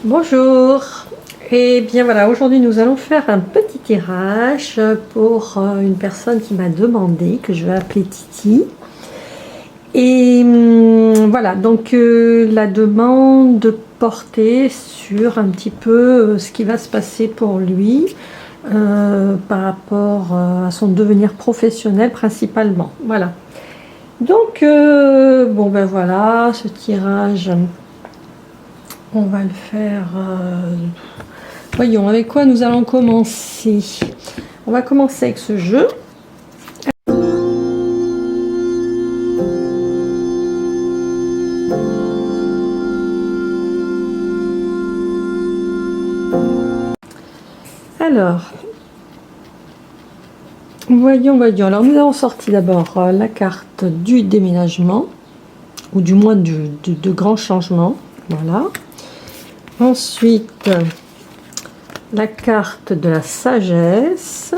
Bonjour, et bien voilà, aujourd'hui nous allons faire un petit tirage pour une personne qui m'a demandé, que je vais appeler Titi. Et voilà, donc la demande portait sur un petit peu ce qui va se passer pour lui par rapport à son devenir professionnel principalement. Voilà. Donc bon ben voilà, ce tirage, on va le faire. Voyons avec quoi nous allons commencer. On va commencer avec ce jeu. Alors, voyons. Alors, nous avons sorti d'abord la carte du déménagement, ou du moins de grands changements. Voilà. Ensuite, la carte de la sagesse,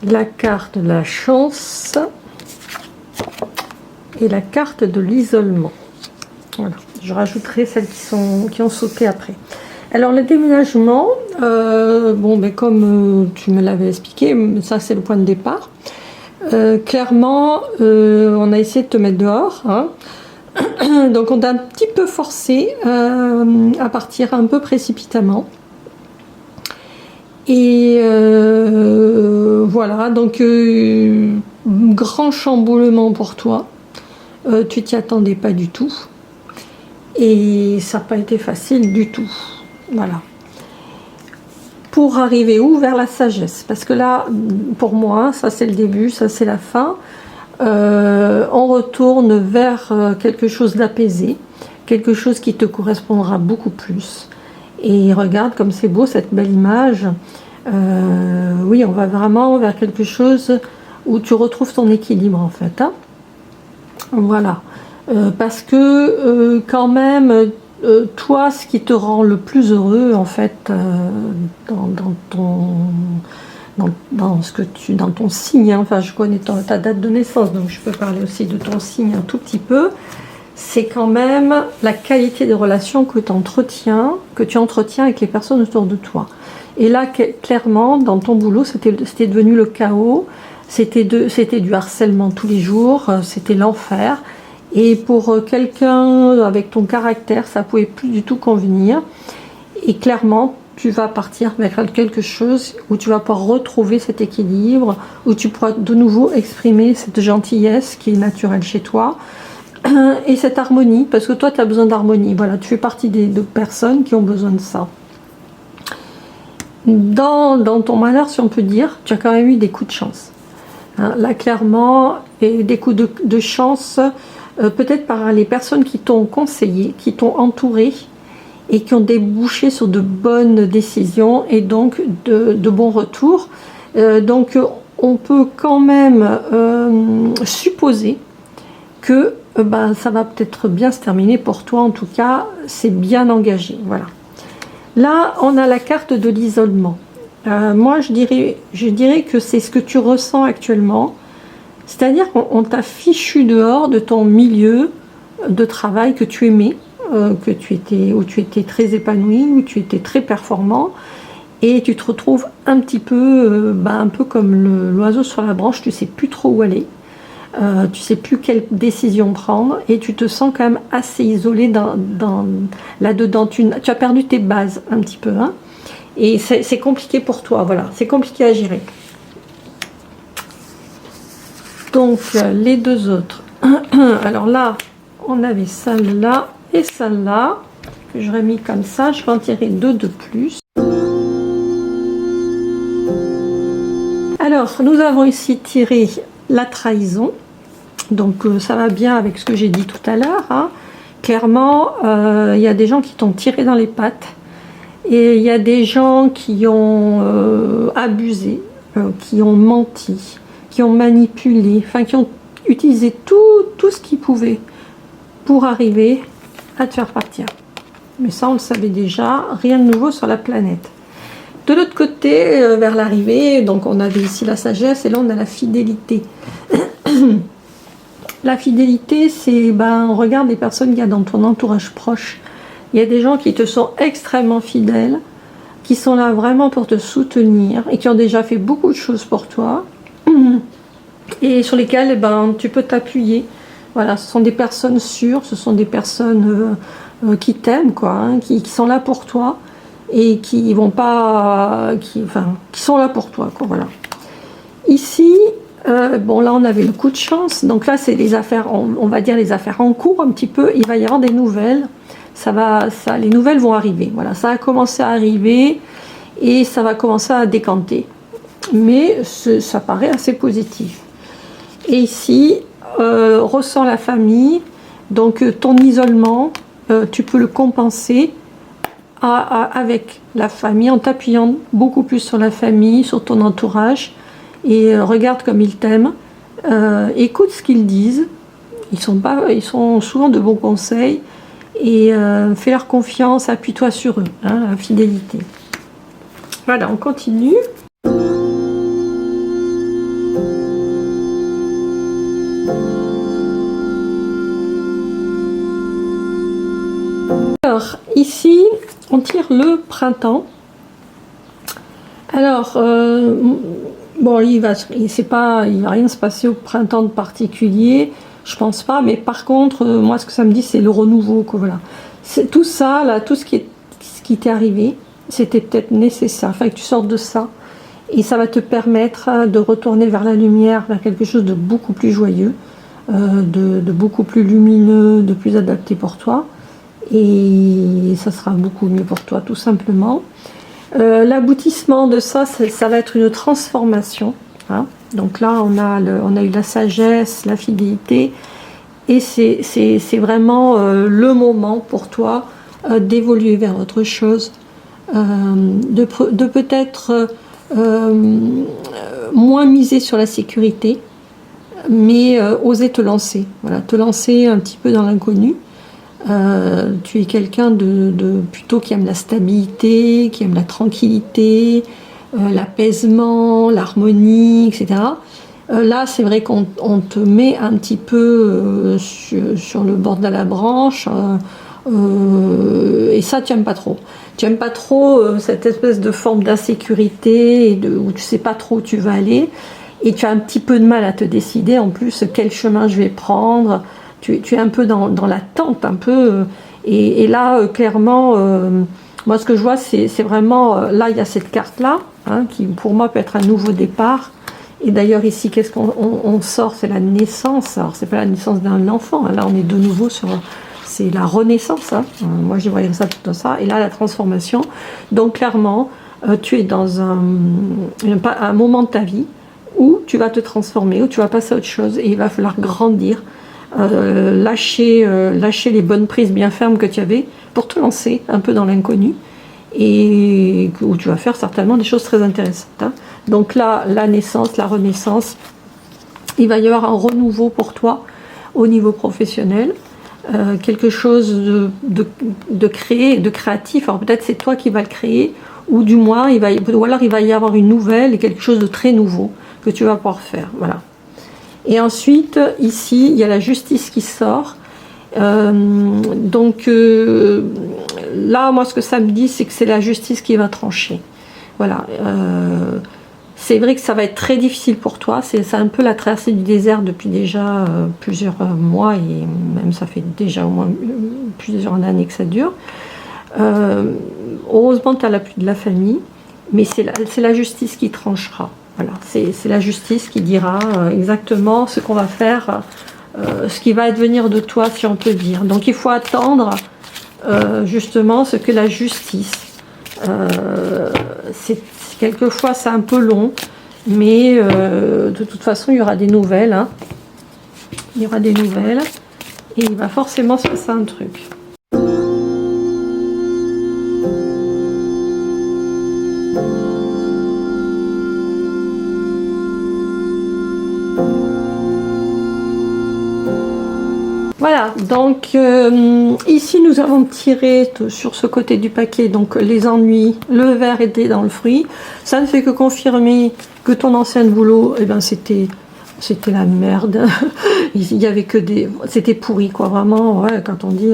la carte de la chance et la carte de l'isolement. Voilà. Je rajouterai celles qui ont sauté après. Alors le déménagement, bon, ben, comme tu me l'avais expliqué, ça c'est le point de départ. Clairement, on a essayé de te mettre dehors, hein. Donc on t'a un petit peu forcé à partir un peu précipitamment. Et voilà, donc grand chamboulement pour toi. Tu t'y attendais pas du tout. Et ça n'a pas été facile du tout. Voilà. Pour arriver où? Vers la sagesse. Parce que là, pour moi, ça c'est le début, ça c'est la fin. On retourne vers quelque chose d'apaisé, quelque chose qui te correspondra beaucoup plus. Et regarde comme c'est beau cette belle image. Oui, on va vraiment vers quelque chose où tu retrouves ton équilibre en fait, hein. Voilà. Parce que quand même, toi, ce qui te rend le plus heureux en fait dans ton signe, hein, enfin je connais ta date de naissance, donc je peux parler aussi de ton signe un tout petit peu, c'est quand même la qualité de relation que tu entretiens avec les personnes autour de toi. Et là, clairement, dans ton boulot, c'était devenu le chaos, c'était du harcèlement tous les jours, c'était l'enfer. Et pour quelqu'un avec ton caractère, ça pouvait plus du tout convenir. Et clairement, tu vas partir vers quelque chose où tu vas pouvoir retrouver cet équilibre, où tu pourras de nouveau exprimer cette gentillesse qui est naturelle chez toi, et cette harmonie, parce que toi, tu as besoin d'harmonie. Voilà, tu fais partie des personnes qui ont besoin de ça. Dans ton malheur, si on peut dire, tu as quand même eu des coups de chance. Hein, là, clairement, et des coups de chance, peut-être par les personnes qui t'ont conseillé, qui t'ont entouré, et qui ont débouché sur de bonnes décisions et donc de bons retours. Donc on peut quand même supposer que ça va peut-être bien se terminer pour toi. En tout cas, c'est bien engagé. Voilà. Là, on a la carte de l'isolement. Moi, je dirais que c'est ce que tu ressens actuellement. C'est-à-dire qu'on t'a fichu dehors de ton milieu de travail que tu aimais, où tu étais très épanoui, où tu étais très performant, et tu te retrouves un petit peu, un peu comme l'oiseau sur la branche, tu sais plus trop où aller, tu sais plus quelle décision prendre, et tu te sens quand même assez isolé là-dedans. Tu as perdu tes bases un petit peu, hein, et c'est compliqué pour toi, voilà, c'est compliqué à gérer. Donc les deux autres, alors là, on avait celle-là et celle-là que j'aurais mis comme ça. Je vais en tirer deux de plus. Alors nous avons ici tiré la trahison, donc ça va bien avec ce que j'ai dit tout à l'heure, hein. Clairement, il y a des gens qui t'ont tiré dans les pattes, et il y a des gens qui ont abusé, qui ont menti, qui ont manipulé, enfin qui ont utilisé tout ce qu'ils pouvaient pour arriver à te faire partir. Mais ça, on le savait déjà, rien de nouveau sur la planète. De l'autre côté, vers l'arrivée, donc on avait ici la sagesse, et là on a la fidélité. La fidélité, c'est, regarde les personnes qu'il y a dans ton entourage proche. Il y a des gens qui te sont extrêmement fidèles, qui sont là vraiment pour te soutenir et qui ont déjà fait beaucoup de choses pour toi et sur lesquelles tu peux t'appuyer. Voilà, ce sont des personnes sûres, ce sont des personnes qui t'aiment, quoi, hein, qui sont là pour toi et qui vont pas, qui sont là pour toi, quoi, voilà. Ici, bon, là on avait le coup de chance, donc là c'est les affaires, on va dire les affaires en cours un petit peu. Il va y avoir des nouvelles, les nouvelles vont arriver. Voilà, ça a commencé à arriver et ça va commencer à décanter, mais ça paraît assez positif. Et ici, ressort la famille, donc ton isolement, tu peux le compenser avec la famille en t'appuyant beaucoup plus sur la famille, sur ton entourage. Et regarde comme ils t'aiment, écoute ce qu'ils disent, ils sont souvent de bons conseils, et fais leur confiance, appuie-toi sur eux, hein, la fidélité. Voilà, on continue. Alors, ici, on tire le printemps. Alors, bon, il va rien se passer au printemps de particulier, je pense pas, mais par contre, moi ce que ça me dit, c'est le renouveau, quoi, voilà. C'est tout ça, là, tout ce qui t'est arrivé, c'était peut-être nécessaire, enfin que tu sortes de ça, et ça va te permettre de retourner vers la lumière, vers quelque chose de beaucoup plus joyeux, de beaucoup plus lumineux, de plus adapté pour toi, et ça sera beaucoup mieux pour toi, tout simplement. L'aboutissement de ça, ça va être une transformation, hein. Donc là on a eu la sagesse, la fidélité, et c'est vraiment le moment pour toi d'évoluer vers autre chose, de peut-être moins miser sur la sécurité, mais oser te lancer, voilà, te lancer un petit peu dans l'inconnu. Tu es quelqu'un de plutôt qui aime la stabilité, qui aime la tranquillité, l'apaisement, l'harmonie, etc. Là, c'est vrai qu'on te met un petit peu sur le bord de la branche, et ça, tu n'aimes pas trop. Tu n'aimes pas trop cette espèce de forme d'insécurité où tu ne sais pas trop où tu vas aller, et tu as un petit peu de mal à te décider en plus quel chemin je vais prendre. Tu es un peu dans l'attente, un peu, et là, clairement, moi ce que je vois, c'est vraiment, là il y a cette carte-là, hein, qui pour moi peut être un nouveau départ, et d'ailleurs ici, qu'est-ce qu'on sort? C'est la naissance, alors c'est pas la naissance d'un enfant, hein, là on est de nouveau sur, c'est la renaissance, hein. Moi je voyais ça plutôt ça, et là la transformation, donc clairement, tu es dans un moment de ta vie où tu vas te transformer, où tu vas passer à autre chose, et il va falloir grandir, lâcher les bonnes prises bien fermes que tu avais pour te lancer un peu dans l'inconnu, et où tu vas faire certainement des choses très intéressantes, hein. Donc là, la naissance, la renaissance, il va y avoir un renouveau pour toi au niveau professionnel, quelque chose de créé, de créatif. Alors peut-être c'est toi qui vas le créer, ou du moins ou alors il va y avoir une nouvelle et quelque chose de très nouveau que tu vas pouvoir faire, voilà. Et ensuite, ici, il y a la justice qui sort. Là, moi, ce que ça me dit, c'est que c'est la justice qui va trancher. Voilà. C'est vrai que ça va être très difficile pour toi. C'est un peu la traversée du désert depuis déjà plusieurs mois, et même ça fait déjà au moins plusieurs années que ça dure. Heureusement, tu as l'appui de la famille, mais c'est la justice qui tranchera. Voilà, c'est la justice qui dira exactement ce qu'on va faire, ce qui va advenir de toi, si on peut dire. Donc il faut attendre justement ce que la justice, quelquefois c'est un peu long, mais de toute façon il y aura des nouvelles, hein. Il y aura des nouvelles, et il va forcément se passer un truc. Voilà, donc ici nous avons tiré sur ce côté du paquet donc les ennuis, le verre était dans le fruit. Ça ne fait que confirmer que ton ancien boulot, eh ben, c'était c'était la merde. Il y avait que des... C'était pourri, quoi, vraiment, ouais, quand on dit...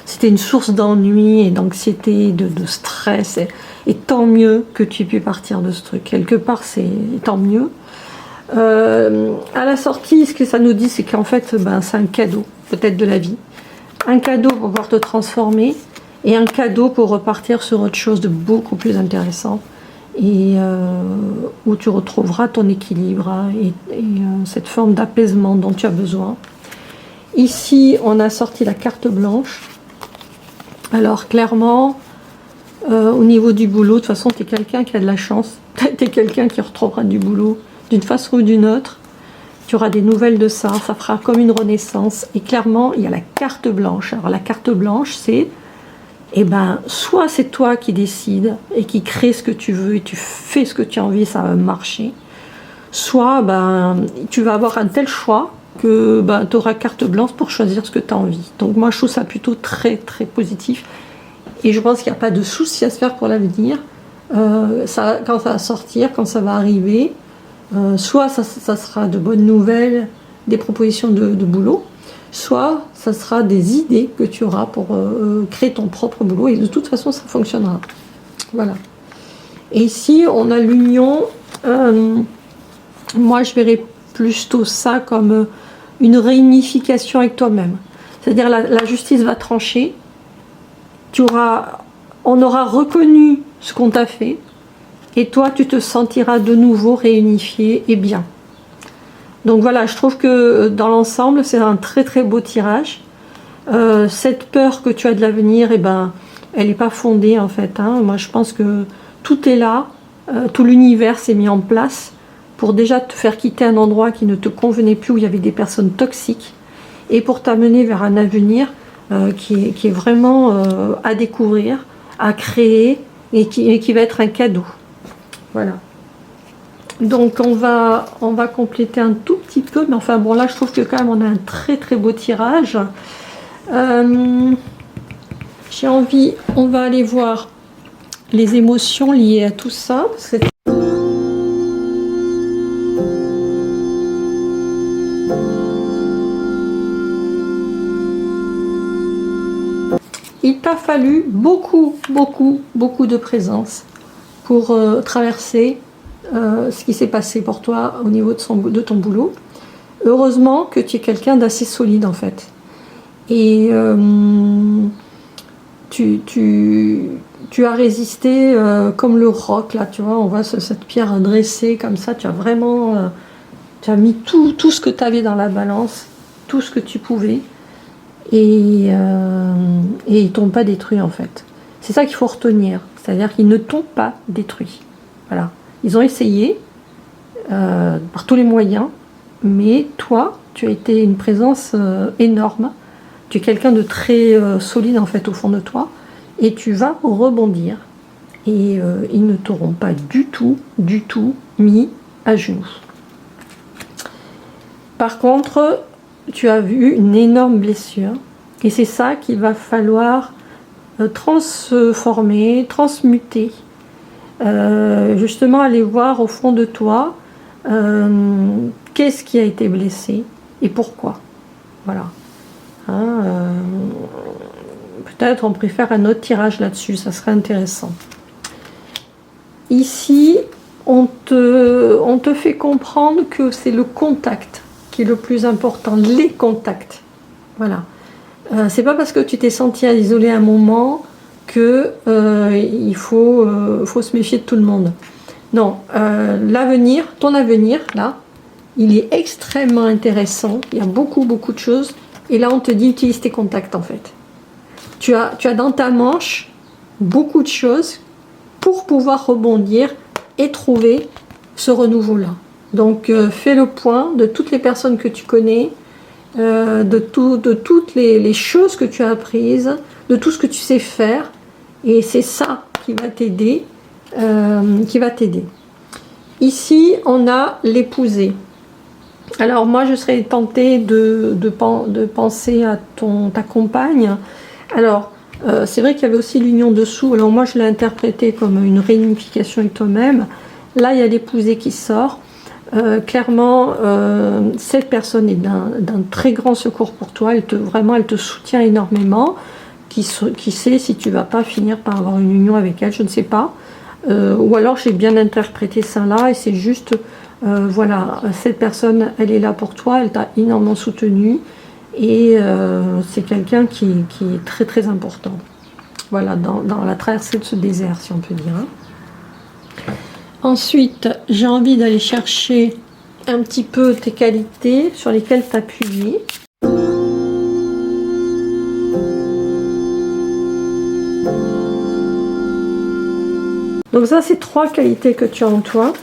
c'était une source d'ennui et d'anxiété, de stress. Et tant mieux que tu aies pu partir de ce truc. Quelque part, c'est tant mieux. À la sortie, ce que ça nous dit, c'est qu'en fait, ben, c'est un cadeau, peut-être de la vie. Un cadeau pour pouvoir te transformer et un cadeau pour repartir sur autre chose de beaucoup plus intéressant et où tu retrouveras ton équilibre et cette forme d'apaisement dont tu as besoin. Ici, on a sorti la carte blanche. Alors, clairement, au niveau du boulot, de toute façon, tu es quelqu'un qui a de la chance. Tu es quelqu'un qui retrouvera du boulot d'une façon ou d'une autre. Tu auras des nouvelles de ça, ça fera comme une renaissance. Et clairement, il y a la carte blanche. Alors la carte blanche, c'est, eh ben, soit c'est toi qui décides et qui crée ce que tu veux et tu fais ce que tu as envie, ça va marcher. Soit ben, tu vas avoir un tel choix que ben, tu auras carte blanche pour choisir ce que tu as envie. Donc moi, je trouve ça plutôt très, très positif. Et je pense qu'il n'y a pas de souci à se faire pour l'avenir. Quand ça va sortir, quand ça va arriver, soit ça sera de bonnes nouvelles, des propositions de boulot, soit ça sera des idées que tu auras pour créer ton propre boulot et de toute façon ça fonctionnera. Voilà. Et ici on a l'union, moi je verrais plutôt ça comme une réunification avec toi-même. C'est-à-dire la justice va trancher, on aura reconnu ce qu'on t'a fait, et toi, tu te sentiras de nouveau réunifié et bien. Donc voilà, je trouve que dans l'ensemble, c'est un très très beau tirage. Cette peur que tu as de l'avenir, eh ben, elle n'est pas fondée en fait. Hein. Moi, je pense que tout est là, tout l'univers s'est mis en place pour déjà te faire quitter un endroit qui ne te convenait plus, où il y avait des personnes toxiques, et pour t'amener vers un avenir qui est vraiment à découvrir, à créer, et qui va être un cadeau. Voilà. Donc on va compléter un tout petit peu, mais enfin bon là je trouve que quand même on a un très très beau tirage. J'ai envie, on va aller voir les émotions liées à tout ça. Il t'a fallu beaucoup de présence pour traverser ce qui s'est passé pour toi au niveau de ton boulot. Heureusement que tu es quelqu'un d'assez solide en fait. Et tu as résisté comme le roc là, tu vois, on voit cette pierre dressée comme ça, tu as vraiment tu as mis tout ce que tu avais dans la balance, tout ce que tu pouvais, et ils t'ont pas détruit en fait. C'est ça qu'il faut retenir, c'est-à-dire qu'ils ne t'ont pas détruit. Voilà. Ils ont essayé par tous les moyens, mais toi, tu as été une présence énorme. Tu es quelqu'un de très solide en fait au fond de toi, et tu vas rebondir. Et ils ne t'auront pas du tout mis à genoux. Par contre, tu as vu une énorme blessure, et c'est ça qu'il va falloir transformer, transmuter. Justement aller voir au fond de toi qu'est-ce qui a été blessé et pourquoi. Voilà. Hein, peut-être on préfère un autre tirage là-dessus, ça serait intéressant. Ici on te fait comprendre que c'est le contact qui est le plus important, les contacts. Voilà. C'est pas parce que tu t'es senti isolé un moment que il faut se méfier de tout le monde. Non, l'avenir, ton avenir, là, il est extrêmement intéressant. Il y a beaucoup de choses. Et là, on te dit, utilise tes contacts, en fait. Tu as dans ta manche beaucoup de choses pour pouvoir rebondir et trouver ce renouveau-là. Donc, fais le point de toutes les personnes que tu connais, de toutes les choses que tu as apprises, de tout ce que tu sais faire. Et c'est ça qui va t'aider. Ici, on a l'épousé. Alors moi, je serais tentée de penser à ta compagne. Alors, c'est vrai qu'il y avait aussi l'union dessous. Alors moi, je l'ai interprété comme une réunification avec toi-même. Là, il y a l'épousé qui sort. Clairement, cette personne est d'un très grand secours pour toi. Vraiment, elle te soutient énormément. Qui sait si tu vas pas finir par avoir une union avec elle, je ne sais pas. Ou alors j'ai bien interprété ça là et c'est juste, voilà, cette personne, elle est là pour toi, elle t'a énormément soutenu et c'est quelqu'un qui est très très important. Voilà, dans la traversée de ce désert, si on peut dire. Ensuite, j'ai envie d'aller chercher un petit peu tes qualités sur lesquelles t'appuyer. Donc ça, c'est 3 qualités que tu as en toi.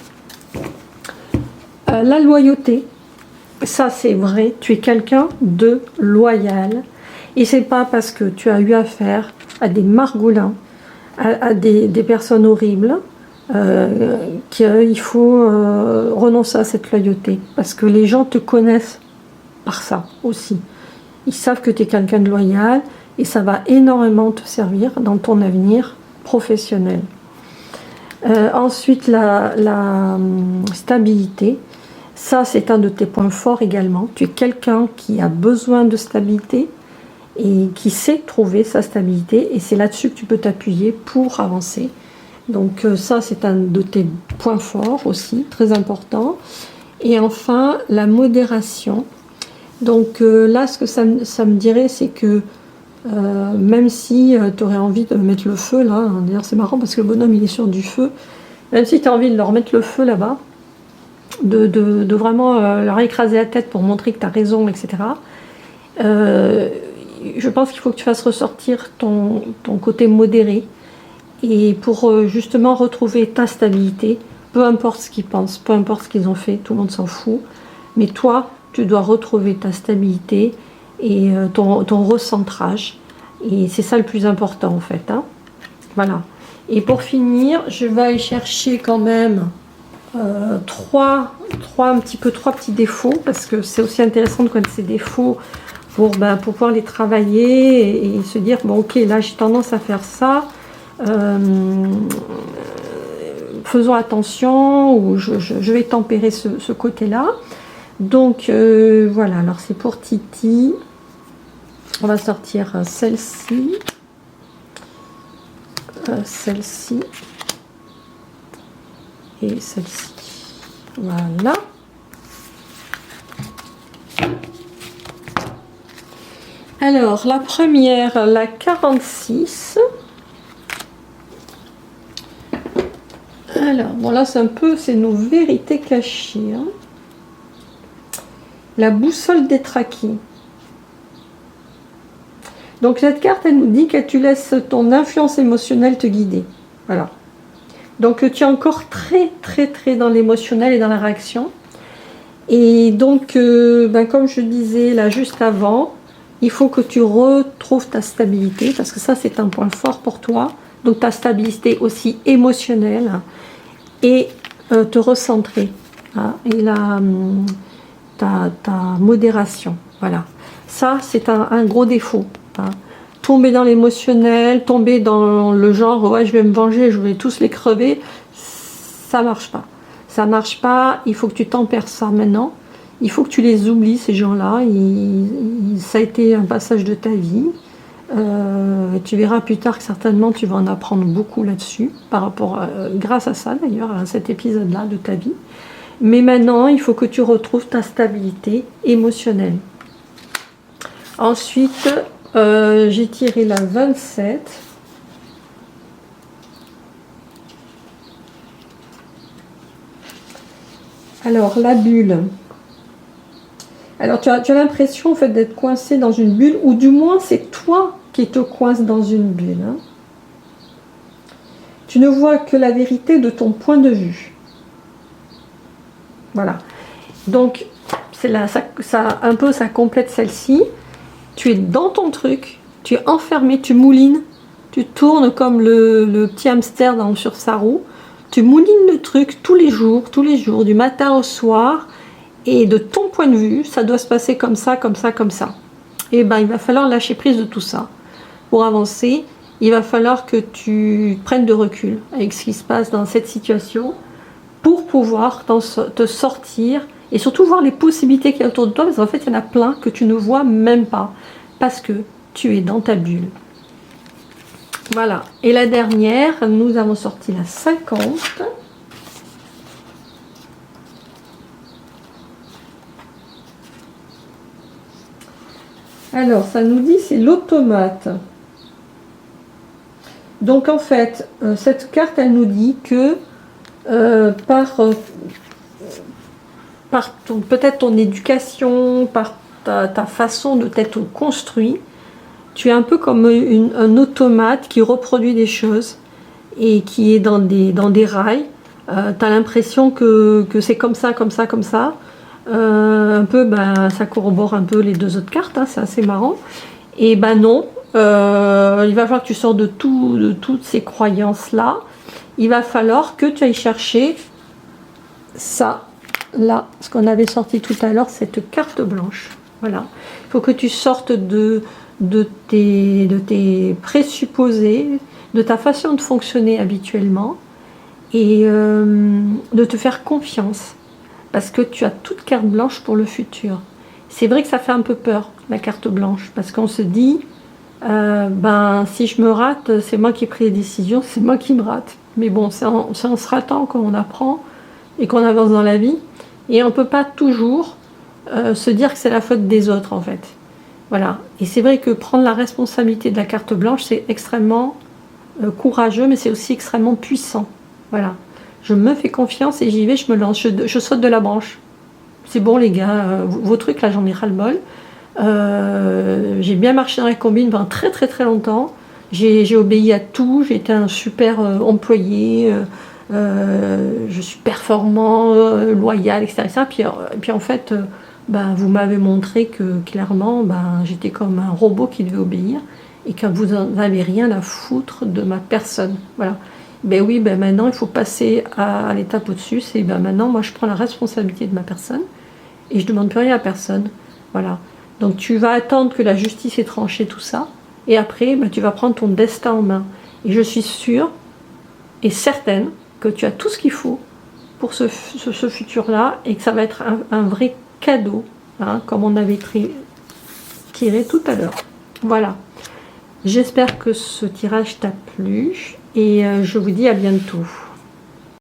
La loyauté, ça c'est vrai, tu es quelqu'un de loyal. Et c'est pas parce que tu as eu affaire à des margoulins, à des personnes horribles, qu'il faut renoncer à cette loyauté. Parce que les gens te connaissent par ça aussi. Ils savent que tu es quelqu'un de loyal et ça va énormément te servir dans ton avenir professionnel. Ensuite, la stabilité, ça c'est un de tes points forts également. Tu es quelqu'un qui a besoin de stabilité et qui sait trouver sa stabilité et c'est là-dessus que tu peux t'appuyer pour avancer. Donc ça c'est un de tes points forts aussi, très important. Et enfin, la modération. Donc là, ce que ça me dirait, c'est que même si tu aurais envie de mettre le feu là, hein, d'ailleurs c'est marrant parce que le bonhomme il est sur du feu, même si tu as envie de leur mettre le feu là-bas, de vraiment leur écraser la tête pour montrer que tu as raison, etc. Je pense qu'il faut que tu fasses ressortir ton côté modéré et pour justement retrouver ta stabilité, peu importe ce qu'ils pensent, peu importe ce qu'ils ont fait, tout le monde s'en fout, mais toi tu dois retrouver ta stabilité et ton recentrage, et c'est ça le plus important en fait, hein. Voilà. Et pour finir, je vais aller chercher quand même trois petits défauts, parce que c'est aussi intéressant de connaître ces défauts pour pouvoir les travailler et se dire bon ok, là j'ai tendance à faire ça, faisons attention, ou je vais tempérer ce côté là. Donc voilà, alors c'est pour Titi. On va sortir celle-ci, celle-ci et celle-ci. Voilà. Alors, la première, la 46. Alors, bon là, c'est nos vérités cachées, hein. La boussole détraquée. Donc cette carte, elle nous dit que tu laisses ton influence émotionnelle te guider. Voilà. Donc tu es encore très dans l'émotionnel et dans la réaction. Et donc, comme je disais là juste avant, il faut que tu retrouves ta stabilité, parce que ça c'est un point fort pour toi. Donc ta stabilité aussi émotionnelle et te recentrer, hein, et ta modération. Voilà. Ça c'est un gros défaut. Hein. Tomber dans l'émotionnel, tomber dans le genre ouais je vais me venger, je vais tous les crever, ça marche pas. Ça marche pas, il faut que tu tempères ça maintenant. Il faut que tu les oublies, ces gens-là. Ça a été un passage de ta vie. Tu verras plus tard que certainement tu vas en apprendre beaucoup là-dessus, par rapport grâce à ça d'ailleurs, à cet épisode-là de ta vie. Mais maintenant, il faut que tu retrouves ta stabilité émotionnelle. Ensuite, j'ai tiré la 27. Alors, la bulle. Alors, tu as l'impression en fait, d'être coincé dans une bulle, ou du moins, c'est toi qui te coince dans une bulle. Hein. Tu ne vois que la vérité de ton point de vue. Voilà. Donc, c'est là, ça complète celle-ci. Tu es dans ton truc, tu es enfermé, tu moulines, tu tournes comme le petit hamster sur sa roue. Tu moulines le truc tous les jours, du matin au soir. Et de ton point de vue, ça doit se passer comme ça, comme ça, comme ça. Et il va falloir lâcher prise de tout ça. Pour avancer, il va falloir que tu prennes de recul avec ce qui se passe dans cette situation. pour pouvoir te sortir et surtout voir les possibilités qu'il y a autour de toi, parce qu'en fait il y en a plein que tu ne vois même pas parce que tu es dans ta bulle. Voilà, et la dernière, nous avons sorti la 50. Alors, ça nous dit, c'est l'automate. Donc, en fait, cette carte, elle nous dit que par peut-être ton éducation, par ta façon de t'être construit, tu es un peu comme un automate qui reproduit des choses et qui est dans des rails. Tu as l'impression que c'est comme ça, comme ça, comme ça. Un peu, ben, ça corrobore un peu les deux autres cartes, hein, c'est assez marrant. Et ben non, il va falloir que tu sors de toutes ces croyances-là. Il va falloir que tu ailles chercher ça, là, ce qu'on avait sorti tout à l'heure, cette carte blanche. Voilà. Il faut que tu sortes de tes présupposés, de ta façon de fonctionner habituellement et de te faire confiance. Parce que tu as toute carte blanche pour le futur. C'est vrai que ça fait un peu peur, la carte blanche, parce qu'on se dit, ben, si je me rate, c'est moi qui ai pris les décisions, c'est moi qui me rate. Mais bon, c'est en se ratant qu'on apprend et qu'on avance dans la vie. Et on ne peut pas toujours se dire que c'est la faute des autres, en fait. Voilà. Et c'est vrai que prendre la responsabilité de la carte blanche, c'est extrêmement courageux, mais c'est aussi extrêmement puissant. Voilà. Je me fais confiance et j'y vais, je me lance, je saute de la branche. C'est bon les gars, vos trucs là j'en ai ras le bol. J'ai bien marché dans les combines pendant très très très longtemps. J'ai obéi à tout, j'ai été un super employé, je suis performant, loyal, etc. Puis en fait, ben, vous m'avez montré que clairement ben, j'étais comme un robot qui devait obéir et que vous n'avez rien à foutre de ma personne. Voilà. Ben oui, ben maintenant il faut passer à l'étape au-dessus, c'est ben maintenant moi je prends la responsabilité de ma personne et je demande plus rien à personne. Voilà. Donc tu vas attendre que la justice ait tranché tout ça et après ben, tu vas prendre ton destin en main. Et je suis sûre et certaine que tu as tout ce qu'il faut pour ce futur-là et que ça va être un vrai cadeau, hein, comme on avait tiré tout à l'heure. Voilà. J'espère que ce tirage t'a plu et je vous dis à bientôt.